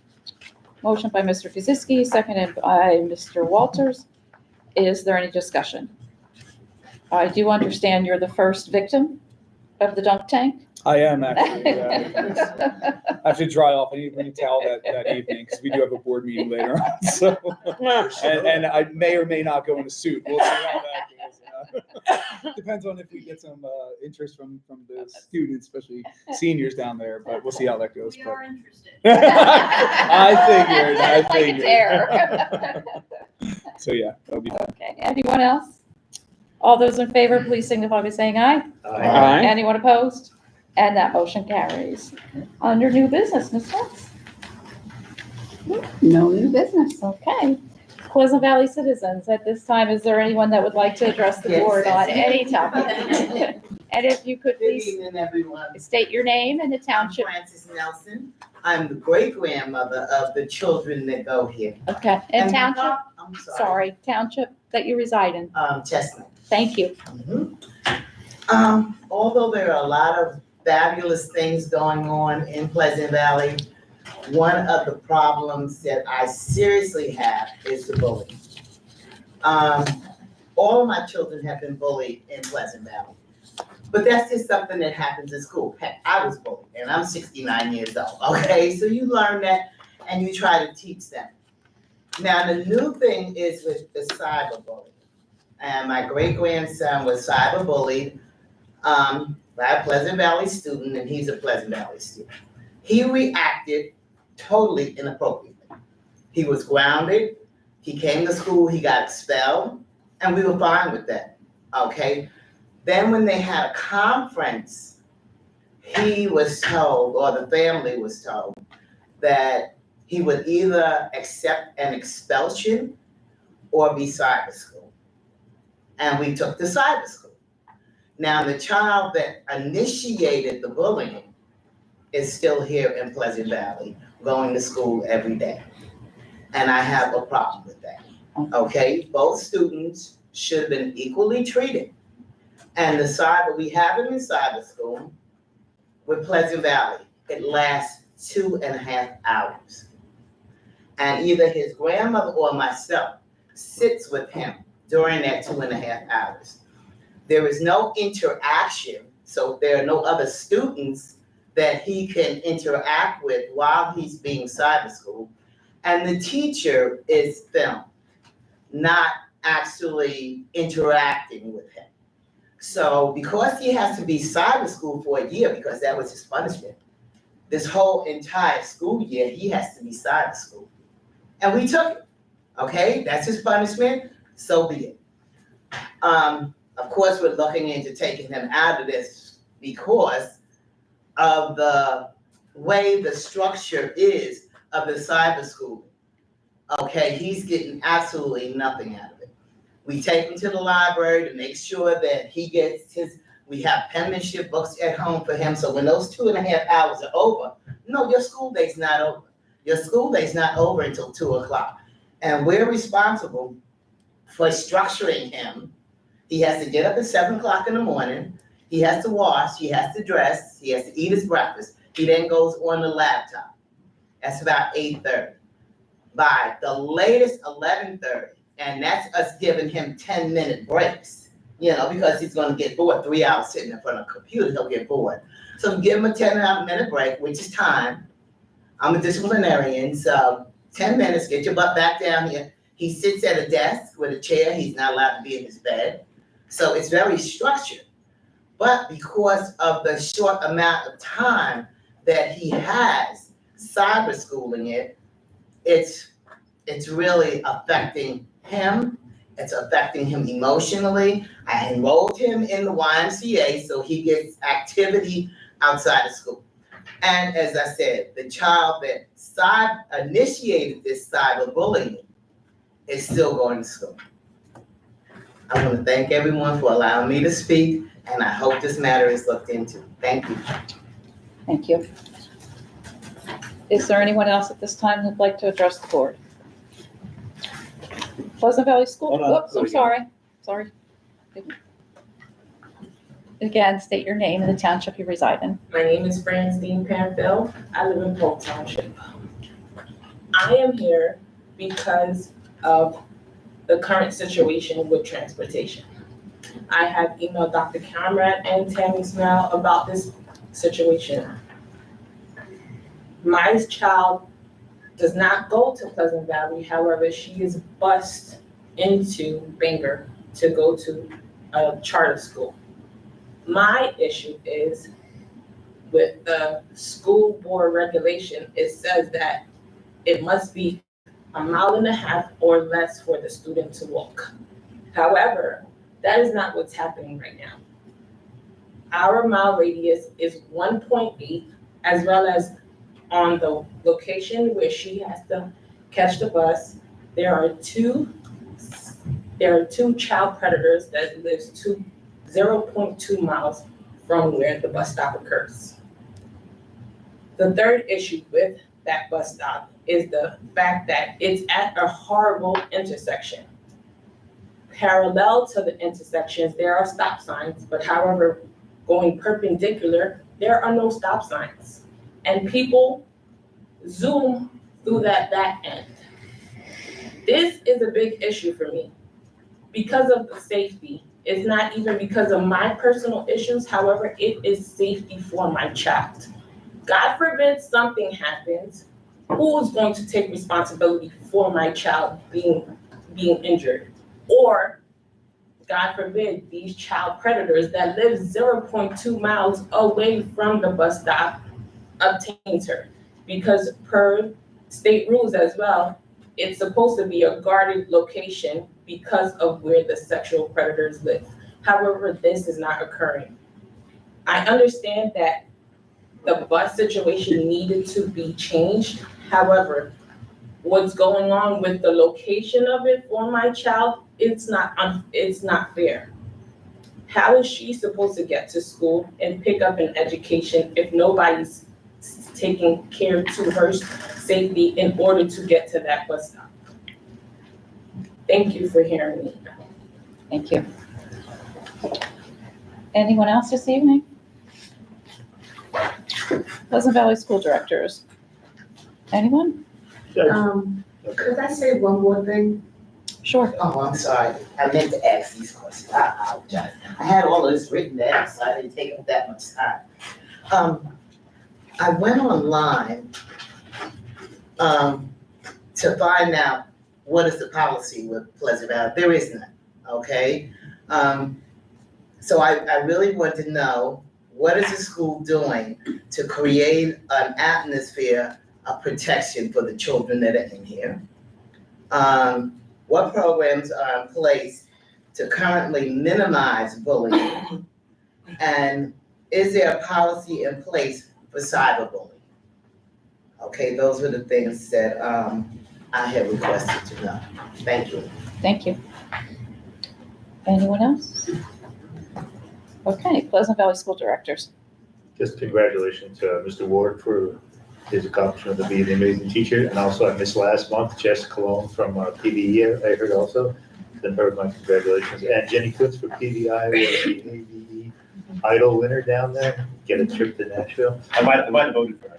Motion by Mr. Kaczynski, seconded by Mr. Walters. Is there any discussion? I do understand you're the first victim of the dunk tank. I am actually. I have to dry off. I need to bring a towel that evening because we do have a board meeting later on. So, and I may or may not go in a suit. We'll see how that goes. Depends on if we get some interest from the students, especially seniors down there. But we'll see how that goes. We but- are interested. I Like figured. it's air. So yeah, that'll be. Okay, anyone else? All those in favor, please signify by saying aye. Aye. Anyone opposed? And that motion carries. Under new business, Ms. Watts. No new business. Okay. Pleasant Valley citizens, at this time, is there anyone that would like to address the Yes, board on yes. any topic? And if you could Good please evening, everyone. state your name and the I'm township. Frances Nelson. I'm the great-grandmother of the children that go here. Okay, and the township, top- I'm sorry. township that you reside in. Chestnut. Thank you. Although there are a lot of fabulous things going on in Pleasant Valley, one of the problems that I seriously have is the bullying. All of my children have been bullied in Pleasant Valley. But that's just something that happens in school. Heck, I was bullied and I'm 69 years old, okay? So you learn that and you try to teach them. Now, the new thing is with the cyberbullying. And my great-grandson was cyberbullied by a Pleasant Valley student, and he's a Pleasant Valley student. He reacted totally inappropriately. He was grounded, he came to school, he got expelled, and we were fine with that, okay? Then when they had a conference, he was told, or the family was told, that he would either accept an expulsion or be cyber school. And we took the cyber school. Now, the child that initiated the bullying is still here in Pleasant Valley, going to school every day. And I have a problem with that, okay? Both students should have been equally treated. And the cyber, we have him in cyber school with Pleasant Valley. It lasts 2.5 hours. And either his grandmother or myself sits with him during that 2.5 hours. There is no interaction, so there are no other students that he can interact with while he's being cyber school. And the teacher is filmed, not actually interacting with him. So because he has to be cyber school for a year, because that was his punishment, this whole entire school year, he has to be cyber school. And we took it, okay? That's his punishment, so be it. Of course, we're looking into taking him out of this because of the way the structure is of the cyber school. Okay, he's getting absolutely nothing out of it. We take him to the library to make sure that he gets his, we have penmanship books at home for him, so when those 2.5 hours are over, no, your school day's not over. Your school day's not over until 2 o'clock. And we're responsible for structuring him. He has to get up at 7 o'clock in the morning. He has to wash, he has to dress, he has to eat his breakfast. He then goes on the laptop. That's about 8:30. By the latest 11:30, and that's us giving him 10-minute breaks, you know, because he's gonna get bored. 3 hours sitting in front of a computer, he'll get bored. So give him a 10-minute break, which is time. I'm a disciplinarian, so 10 minutes, get your butt back down here. He sits at a desk with a chair, he's not allowed to be in his bed. So it's very structured. But because of the short amount of time that he has, cyber schooling it, it's really affecting him. It's affecting him emotionally. I enrolled him in the YMCA so he gets activity outside of school. And as I said, the child that initiated this cyberbullying is still going to school. I want to thank everyone for allowing me to speak, and I hope this matter is looked into. Thank you. Thank you. Is there anyone else at this time who'd like to address the board? Pleasant Valley School, Hold on. oops, I'm sorry. Again, state your name and the township you reside in. My name is Francine Panfil. I live in Polk Township. I am here because of the current situation with transportation. I have emailed Dr. Camrat and Tammy Smell about this situation. My child does not go to Pleasant Valley, however, she is bused into Bangor to go to a charter school. My issue is with the school board regulation, it says that it must be 1.5 miles or less for the student to walk. However, that is not what's happening right now. Our mile radius is 1.8, as well as on the location where she has to catch the bus, there are two child predators that lives 0.2 miles from where the bus stop occurs. The third issue with that bus stop is the fact that it's at a horrible intersection. Parallel to the intersections, there are stop signs, but however, going perpendicular, there are no stop signs. And people zoom through that back end. This is a big issue for me because of the safety. It's not even because of my personal issues, however, it is safety for my child. God forbid something happens, who is going to take responsibility for my child being injured? Or, God forbid, these child predators that live 0.2 miles away from the bus stop obtains her. Because per state rules as well, it's supposed to be a guarded location because of where the sexual predators live. However, this is not occurring. I understand that the bus situation needed to be changed. However, what's going on with the location of it for my child, it's not fair. How is she supposed to get to school and pick up an education if nobody's taking care to her safety in order to get to that bus stop? Thank you for hearing me. Thank you. Anyone else this evening? Pleasant Valley School Directors. Anyone? Could I say one more thing? Sure. Oh, I'm sorry. I meant to ask these questions. I apologize. I had all of this written down, so I didn't take up that much time. I went online to find out what is the policy with Pleasant Valley. There is none, okay? So I really want to know, what is the school doing to create an atmosphere of protection for the children that are in here? What programs are in place to currently minimize bullying? And is there a policy in place for cyberbullying? Okay, those were the things that I had requested to know. Thank you. Thank you. Anyone else? Okay, Pleasant Valley School Directors. Just congratulations to Mr. Ward for his accomplishment of being an amazing teacher. And also I missed last month, Jess Cologne from PVE, I heard also. Send her my congratulations. And Jenny Kutz for PVI, was the AVE Idol winner down there. Get a trip to Nashville. I might have voted for her.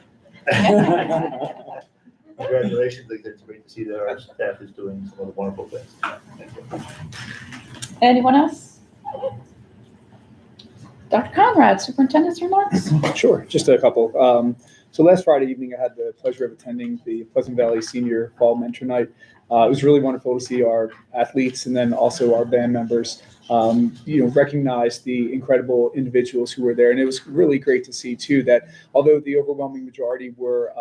Congratulations, like, it's great to see that our staff is doing some of the wonderful things. Thank you. Anyone else? Dr. Conrad, Superintendent's remarks? Sure, just a couple. So last Friday evening, I had the pleasure of attending the Pleasant Valley Senior Fall Mentor Night. it was really wonderful to see our athletes and then also our band members recognize the incredible individuals who were there. And it was really great to see too that although the overwhelming majority were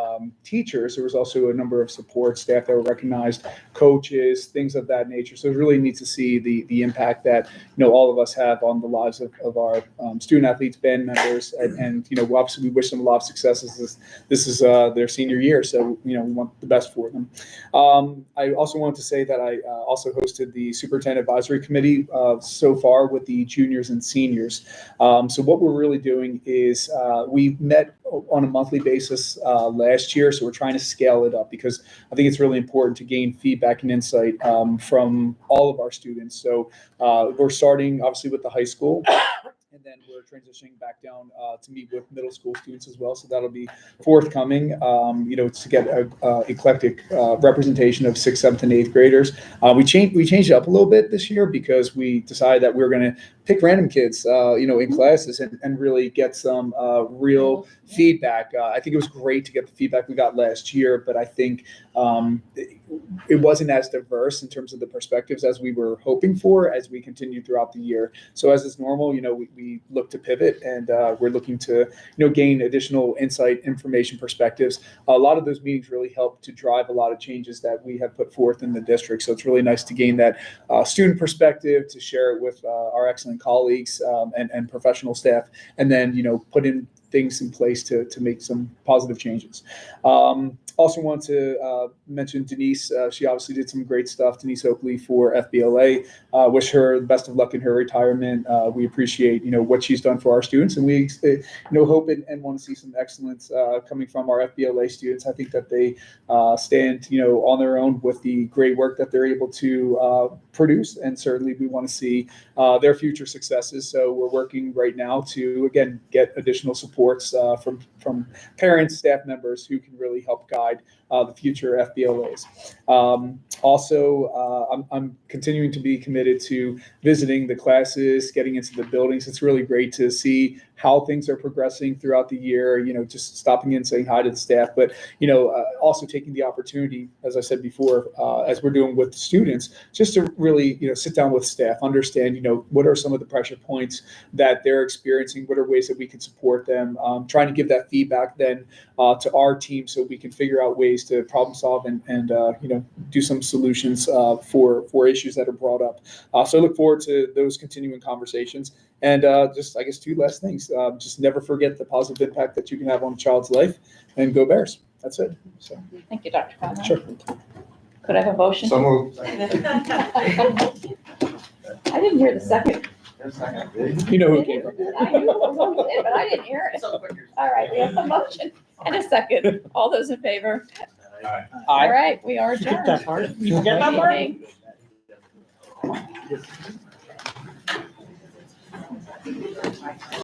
teachers, there was also a number of support staff that were recognized, coaches, things of that nature. So it was really neat to see the impact that all of us have on the lives of our student athletes, band members, and obviously we wish them a lot of successes. This is their senior year, so we want the best for them. I also wanted to say that I also hosted the Superintendent Advisory Committee so far with the juniors and seniors. So what we're really doing is we met on a monthly basis last year, so we're trying to scale it up because I think it's really important to gain feedback and insight from all of our students. So we're starting obviously with the high school. And then we're transitioning back down to meet with middle school students as well. So that'll be forthcoming, to get a eclectic representation of 6th, 7th, and 8th graders. We changed it up a little bit this year because we decided that we were going to pick random kids, in classes and really get some real feedback. I think it was great to get the feedback we got last year, but I think it wasn't as diverse in terms of the perspectives as we were hoping for as we continued throughout the year. So as is normal, we look to pivot and we're looking to, gain additional insight, information, perspectives. A lot of those meetings really help to drive a lot of changes that we have put forth in the district. So it's really nice to gain that student perspective, to share it with our excellent colleagues and professional staff, and then, put in things in place to make some positive changes. Also want to mention Denise. She obviously did some great stuff, Denise Oakley, for FBLA. Wish her the best of luck in her retirement. We appreciate, what she's done for our students, and we, hope and want to see some excellence coming from our FBLA students. I think that they stand, on their own with the great work that they're able to produce, and certainly we want to see their future successes. So we're working right now to, again, get additional supports from parents, staff members who can really help guide the future FBLAs. I'm continuing to be committed to visiting the classes, getting into the buildings. It's really great to see how things are progressing throughout the year, just stopping in, saying hi to the staff, but, also taking the opportunity, as I said before, as we're doing with students, just to really, sit down with staff, understand, what are some of the pressure points that they're experiencing, what are ways that we can support them, trying to give that feedback then to our team so we can figure out ways to problem solve and do some solutions for issues that are brought up. So I look forward to those continuing conversations. And just, I guess, two last things. Just never forget the positive impact that you can have on a child's life, and go Bears. That's it. So. Thank you, Dr. Conlon. Sure. Could I have a motion? So moved. I didn't hear the second. You know who came from. I knew who did, but I didn't hear it. All right, we have a motion and a second. All those in favor? All right, we are adjourned. Get that part. You get that part? Meeting.